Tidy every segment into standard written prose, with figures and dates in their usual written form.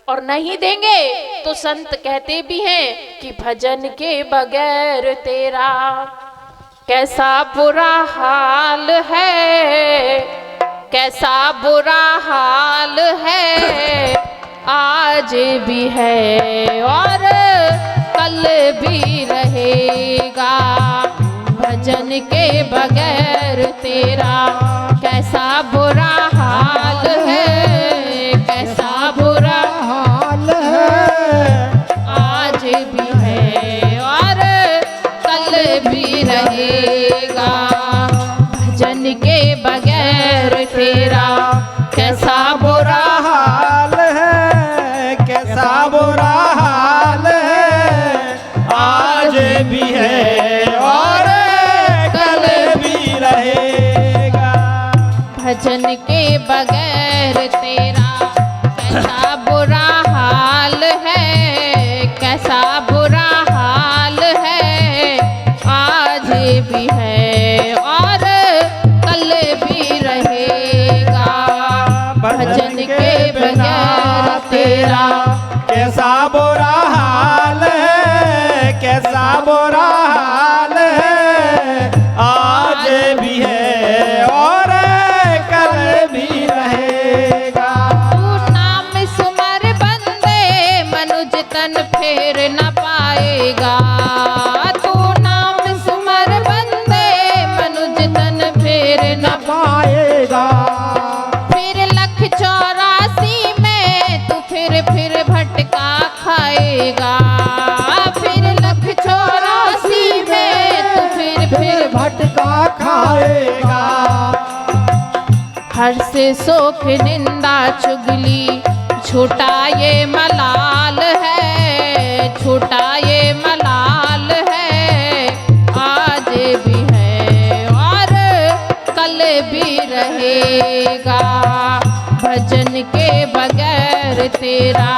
और नहीं देंगे तो संत कहते भी हैं कि भजन के बगैर तेरा कैसा बुरा हाल है, कैसा बुरा हाल है, आज भी है और कल भी रहेगा। भजन के बगैर तेरा कैसा बुरा हाल है, कैसा बुरा हाल है, आज भी है और कल भी रहेगा। भजन के बगैर तेरा कैसा बुरा हाल है, कैसा बुरा हाल है, आज भी है और कल भी रहेगा। भजन के बगैर तेरा कैसा बुरा हाल है, कैसा बुरा हाल है, आज भी है और कल भी रहेगा। भजन के बगैर तेरा कैसा बुरा हाल है, कैसा बुरा हाल है, आज भी है और कल भी रहेगा। तू नाम सुमर बंदे मनुज तन फेर न पाएगा। तू नाम सुमर बंदे मनुज तन फेर न पाएगा। फिर लख 84 में तू फिर भटका खाएगा। फिर लख 84 में तू फिर भटका खाएगा। हर से शोक निंदा चुगली झूठा ये मलाल है, झूठा ये मलाल है, आज भी है और कल भी रहेगा। भजन के बगैर तेरा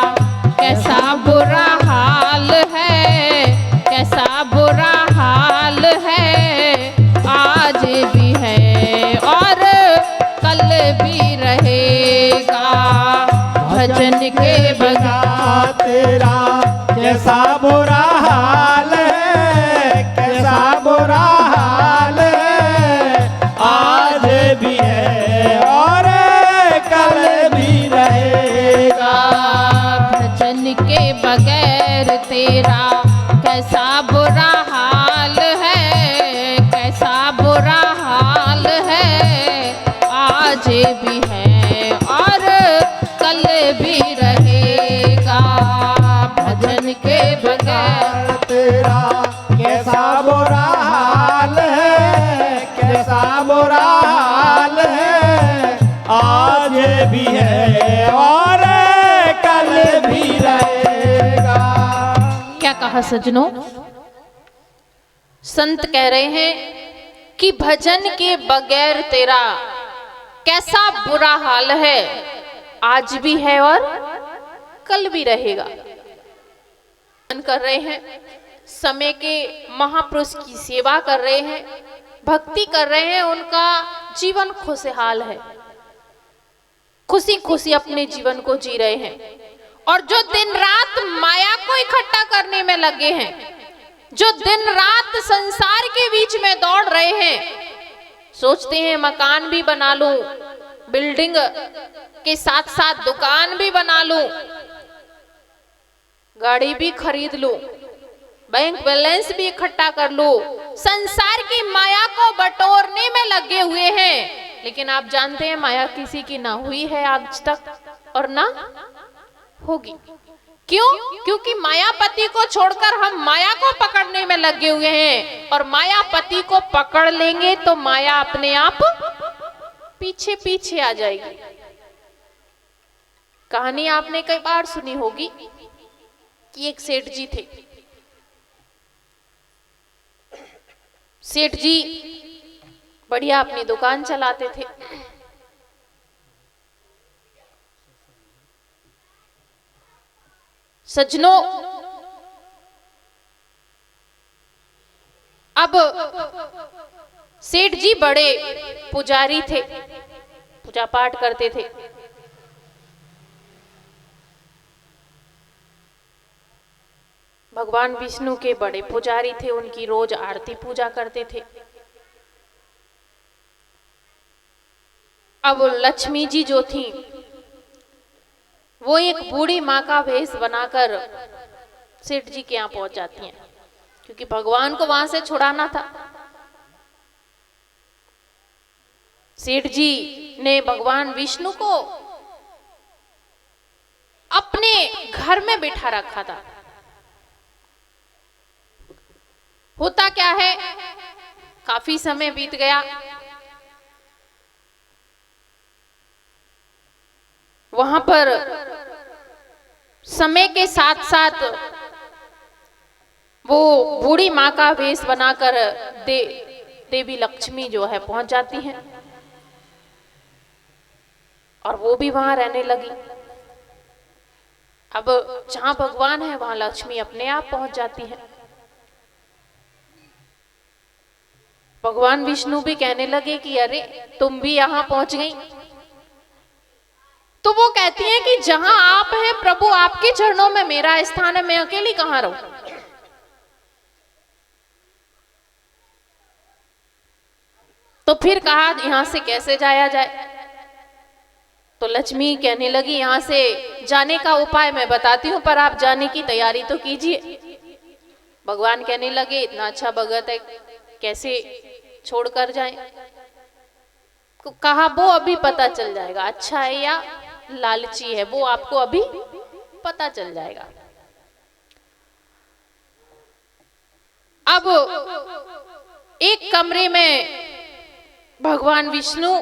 कैसा बुरा हाल है, कैसा बुरा हाल है, आज भी है और कल भी रहेगा। भजन के बगैर तेरा कैसा बुरा हाल है, कैसा बुरा हाल है, आज भी है और कल भी रहेगा। भजन के बगैर तेरा कैसा बुरा हाल है, कैसा बुरा हाल है, आज भी है और कल भी रहेगा। भजन के बगैर तेरा कैसा बुरा हाल है, कैसा बुरा हाल है, आज भी है और कल भी रहेगा। क्या कहा सज्जनों? संत कह रहे हैं कि भजन के बगैर तेरा कैसा बुरा हाल है, आज भी है और कल भी रहेगा। कर रहे हैं, समय के महापुरुष की सेवा कर रहे हैं, भक्ति कर रहे हैं, उनका जीवन खुशहाल है, खुशी खुशी अपने जीवन को जी रहे हैं। और जो दिन रात माया को इकट्ठा करने में लगे हैं, जो दिन रात संसार के बीच में दौड़ रहे हैं, सोचते हैं मकान भी बना लूं, बिल्डिंग के साथ साथ दुकान भी बना लूं, गाड़ी भी खरीद लूं, बैंक बैलेंस भी इकट्ठा कर लूं, संसार की माया को बटोरने में लगे हुए हैं। लेकिन आप जानते हैं माया किसी की ना हुई है आज तक और ना होगी। क्यों? क्योंकि मायापति को छोड़कर हम माया को पकड़ने में लगे हुए हैं, और मायापति को पकड़ लेंगे तो माया अपने आप पीछे पीछे आ जाएगी। कहानी आपने कई बार सुनी होगी कि एक सेठ जी थे। सेठ जी बढ़िया अपनी दुकान चलाते थे। सज्जनों, अब सेठ जी बड़े पुजारी थे, पूजा पाठ करते थे। भगवान विष्णु के बड़े पुजारी थे, उनकी रोज आरती पूजा करते थे। अब लक्ष्मी जी जो थी वो एक बूढ़ी माँ का भेष बनाकर सेठ जी के यहाँ पहुंच जाती हैं, क्योंकि भगवान को वहां से छुड़ाना था। सेठ जी ने भगवान विष्णु को अपने घर में बिठा रखा था। होता क्या है, काफी समय बीत गया, वहां पर समय के साथ साथ वो बूढ़ी माँ का वेश बनाकर देवी लक्ष्मी जो है पहुंच जाती हैं और वो भी वहां रहने लगी। अब जहां भगवान है वहां लक्ष्मी अपने आप पहुंच जाती है। भगवान विष्णु भी कहने लगे कि अरे तुम भी यहां पहुंच गई। तो वो कहती हैं कि जहां आप हैं प्रभु, आपके चरणों में मेरा स्थान है, मैं अकेली कहां रहूं। तो फिर कहा यहां से कैसे जाया जाए। तो लक्ष्मी कहने लगी यहां से जाने का उपाय मैं बताती हूं, पर आप जाने की तैयारी तो कीजिए। भगवान कहने लगे इतना अच्छा भगत है, कैसे छोड़कर जाए। कहा वो अभी पता चल जाएगा, अच्छा है या लालची है वो आपको अभी पता चल जाएगा। अब एक कमरे में भगवान विष्णु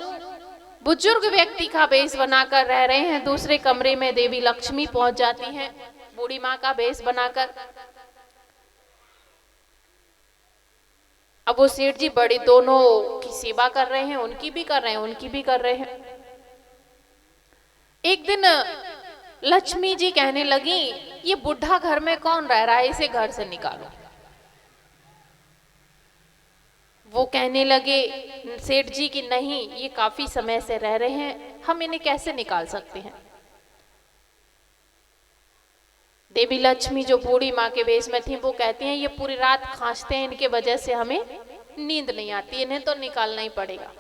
बुजुर्ग व्यक्ति का वेश बनाकर रह रहे हैं, दूसरे कमरे में देवी लक्ष्मी पहुंच जाती हैं बूढ़ी माँ का वेश बनाकर। अब वो सेठ जी बड़ी दोनों की सेवा कर रहे हैं, उनकी भी कर रहे हैं, उनकी भी कर रहे हैं। एक दिन लक्ष्मी जी कहने लगी ये बुढ़ा घर में कौन रह रहा है, इसे घर से निकालो। वो कहने लगे सेठ जी कि नहीं, ये काफी समय से रह रहे हैं, हम इन्हें कैसे निकाल सकते हैं। देवी लक्ष्मी जो बूढ़ी माँ के वेश में थी वो कहती हैं ये पूरी रात खांसते हैं, इनके वजह से हमें नींद नहीं आती, इन्हें तो निकालना ही पड़ेगा।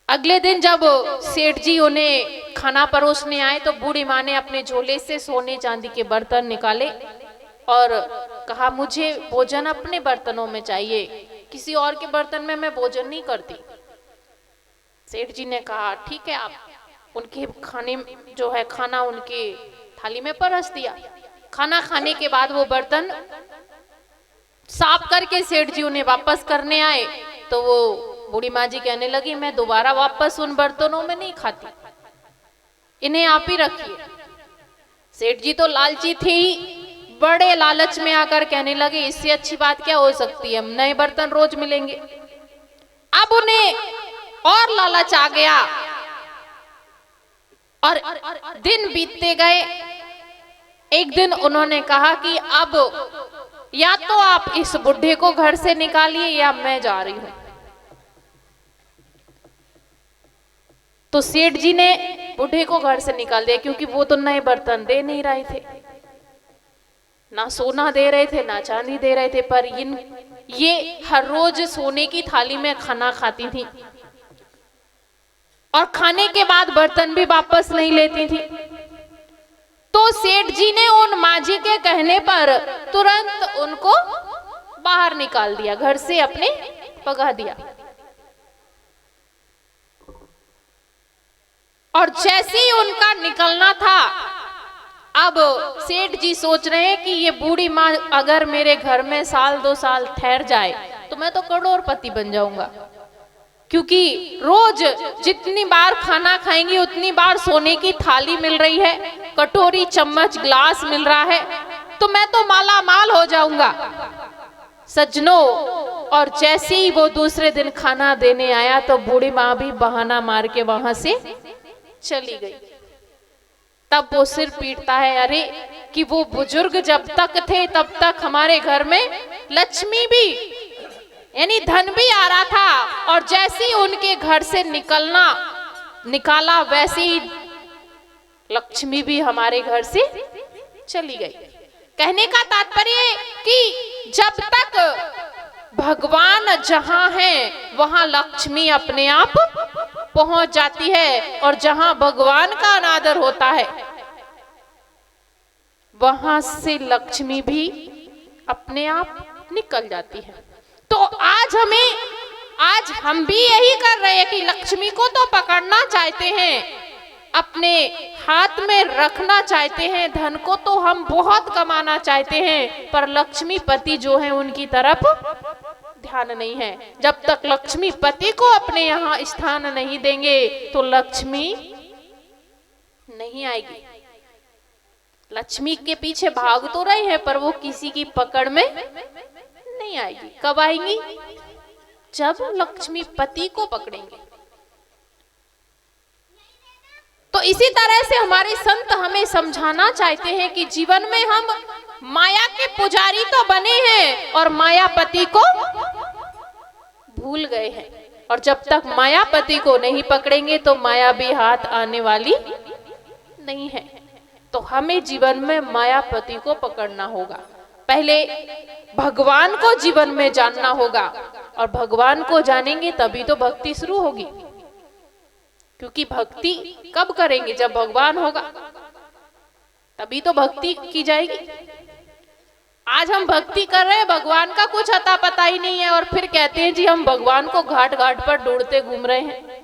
अगले दिन जब सेठ जी उन्हें खाना परोसने आए तो बूढ़ी माँ ने अपने झोले से सोने चांदी के बर्तन निकाले और कहा मुझे भोजन अपने बर्तनों में चाहिए, किसी और के बर्तन में मैं भोजन नहीं करती। सेठ जी ने कहा ठीक है, आप उनके खाने जो है खाना उनके थाली में परस दिया। खाना खाने के बाद वो बर्तन साफ करके सेठ जी उन्हें वापस करने आए तो वो बूढ़ी माँ जी कहने लगी मैं दोबारा वापस उन बर्तनों में नहीं खाती, इन्हें आप ही रखिए। सेठ जी तो लालची थे ही, बड़े लालच में आकर कहने लगे इससे अच्छी बात क्या हो सकती है, हम नए बर्तन रोज मिलेंगे। अब उन्हें और लालच आ गया और दिन बीतते गए। एक दिन उन्होंने कहा कि अब या तो आप इस बुढ़े को घर से निकालिए या मैं जा रही हूं। तो सेठ जी ने बुढ़े को घर से निकाल दिया, क्योंकि वो तो नए बर्तन दे नहीं रहे थे, ना सोना दे रहे थे ना चांदी दे रहे थे, पर ये हर रोज सोने की थाली में खाना खाती थी और खाने के बाद बर्तन भी वापस नहीं लेती थी। तो सेठ जी ने उन माजी के कहने पर तुरंत उनको बाहर निकाल दिया, घर से अपने भगा दिया। और जैसे ही उनका निकलना था, अब सेठ जी सोच रहे हैं कि ये बूढ़ी माँ अगर मेरे घर में साल 2 साल ठहर जाए तो मैं तो करोड़पति बन जाऊंगा, क्योंकि रोज जितनी बार खाना खाएंगी उतनी बार सोने की थाली मिल रही है, कटोरी चम्मच ग्लास मिल रहा है, तो मैं तो माला माल हो जाऊंगा सज्जनों। और जैसे ही वो दूसरे दिन खाना देने आया तो बूढ़ी माँ भी बहाना मार के वहां से चली गई। तब वो सिर पीटता है, अरे कि वो बुजुर्ग जब तक थे तब तक हमारे घर में लक्ष्मी भी यानी धन भी आ रहा था, और जैसे ही उनके घर से निकाला वैसे ही लक्ष्मी भी हमारे घर से चली गई। कहने का तात्पर्य कि जब तक भगवान जहां है वहां लक्ष्मी अपने आप पहुंच जाती है, और जहां भगवान का अनादर होता है वहां से लक्ष्मी भी अपने आप निकल जाती है। तो आज हम भी यही कर रहे हैं कि लक्ष्मी को तो पकड़ना चाहते हैं, अपने हाथ में रखना चाहते हैं, धन को तो हम बहुत कमाना चाहते हैं, पर लक्ष्मी पति जो है उनकी तरफ ध्यान नहीं है। जब तक लक्ष्मी पति को अपने यहाँ स्थान नहीं देंगे तो लक्ष्मी नहीं आएगी। लक्ष्मी के पीछे भाग तो रहे हैं पर वो किसी की पकड़ में नहीं आएगी। कब आएंगी? जब लक्ष्मी पति को पकड़ेंगे। तो इसी तरह से हमारे संत हमें समझाना चाहते हैं कि जीवन में हम माया के पुजारी तो बने हैं और मायापति को भूल गए हैं, और जब तक मायापति को नहीं पकड़ेंगे तो माया भी हाथ आने वाली नहीं है। तो हमें जीवन में मायापति को पकड़ना होगा। पहले भगवान को जीवन में जानना होगा, और भगवान को जानेंगे तभी तो भक्ति शुरू होगी। क्योंकि भक्ति कब करेंगे? जब भगवान होगा तभी तो भक्ति की जाएगी। आज हम भक्ति कर रहे हैं, भगवान का कुछ अता पता ही नहीं है, और फिर कहते हैं जी हम भगवान को घाट घाट पर ढूंढते घूम रहे हैं।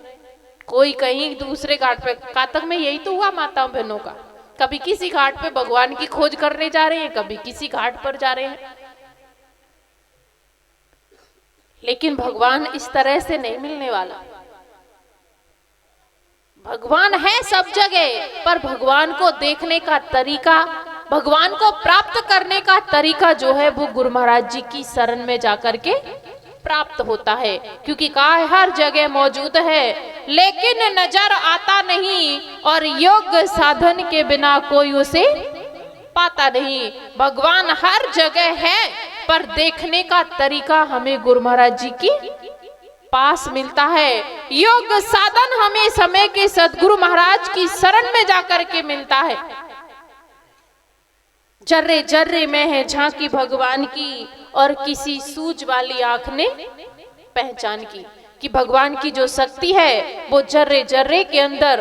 कोई कहीं दूसरे घाट पे। कातक में यही तो हुआ माताओं बहनों का, कभी किसी घाट पे भगवान की खोज करने जा रहे हैं, कभी किसी घाट पर जा रहे हैं। लेकिन भगवान इस तरह से नहीं मिलने वाला। भगवान है सब जगह, पर भगवान को देखने का तरीका, भगवान को प्राप्त करने का तरीका जो है वो गुरु महाराज जी की शरण में जाकर के प्राप्त होता है। क्योंकि कहा है हर जगह मौजूद है लेकिन नजर आता नहीं, और योग साधन के बिना कोई उसे पाता नहीं। भगवान हर जगह है पर देखने का तरीका हमें गुरु महाराज जी की पास मिलता है। योग साधन हमें समय के सदगुरु महाराज की शरण में जाकर के मिलता है। जर्रे जर्रे में है झांकी भगवान की, और किसी सूझ वाली आंख ने पहचान की। कि भगवान की जो शक्ति है वो जर्रे जर्रे के अंदर,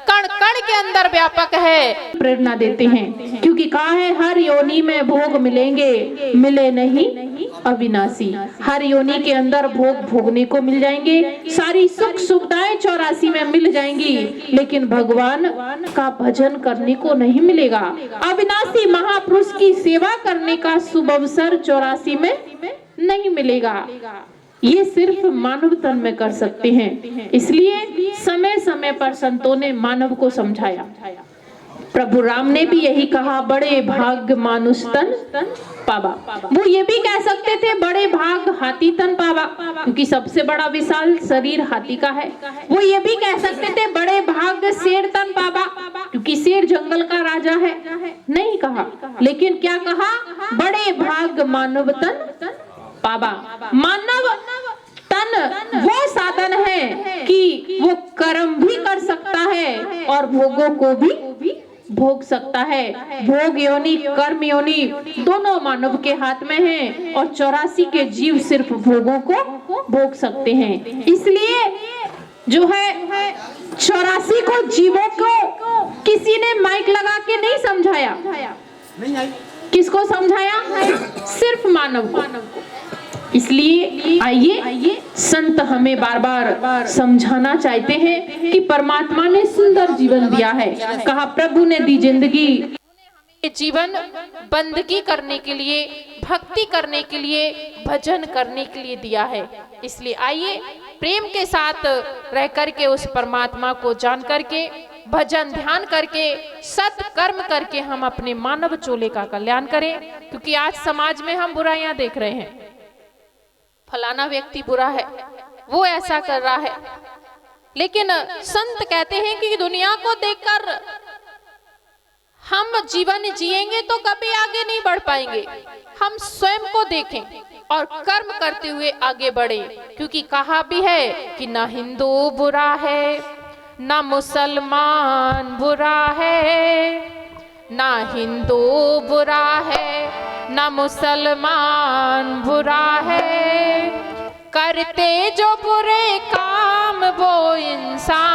कण कण के अंदर व्यापक है। प्रेरणा देते हैं क्योंकि कहा है हर योनि में भोग मिलेंगे, मिले नहीं अविनाशी। हर योनि के अंदर भोग भोगने को मिल जाएंगे, सारी सुख सुविधाएं 84 में मिल जाएंगी, लेकिन भगवान का भजन करने को नहीं मिलेगा। अविनाशी महापुरुष की सेवा करने का शुभ अवसर 84 में नहीं मिलेगा। ये सिर्फ मानव तन में कर सकते हैं। इसलिए समय समय पर संतों ने मानव को समझाया। प्रभु राम ने भी यही कहा, बड़े भाग मानुष तन पावा। वो ये भी कह सकते थे बड़े भाग हाथी तन पावा, क्योंकि सबसे बड़ा विशाल शरीर हाथी का है। वो ये भी कह सकते थे बड़े भाग शेर तन पावा, क्योंकि शेर जंगल का राजा है। नहीं कहा, लेकिन क्या कहा? बड़े भाग मानव तन पावा। मानव तन वो साधन है कि वो कर्म भी कर सकता है और भोगों को भी भोग सकता है। भोग योनि कर्म योनि दोनों मानव के हाथ में है, और 84 के जीव सिर्फ भोगों को भोग सकते हैं। इसलिए जो है 84 को जीवों को किसी ने माइक लगा के नहीं समझाया। किसको समझाया? सिर्फ मानव को। इसलिए आइए संत हमें बार बार समझाना चाहते हैं कि परमात्मा ने सुंदर जीवन दिया है। कहा प्रभु ने दी जिंदगी, जीवन बंदगी करने के लिए, भक्ति करने के लिए, भजन करने के लिए दिया है। इसलिए आइए प्रेम के साथ रह करके उस परमात्मा को जान करके, भजन ध्यान करके, सत्कर्म करके हम अपने मानव चोले का कल्याण करें। क्योंकि आज समाज में हम बुराइयां देख रहे हैं, फलाना व्यक्ति बुरा है, वो ऐसा कर रहा है, लेकिन संत कहते हैं कि दुनिया को देखकर हम जीवन जिएंगे तो कभी आगे नहीं बढ़ पाएंगे। हम स्वयं को देखें और कर्म करते हुए आगे बढ़े। क्योंकि कहा भी है कि ना हिंदू बुरा है, ना मुसलमान बुरा है, ना हिंदू बुरा है ना मुसलमान बुरा है, करते जो बुरे काम वो इंसान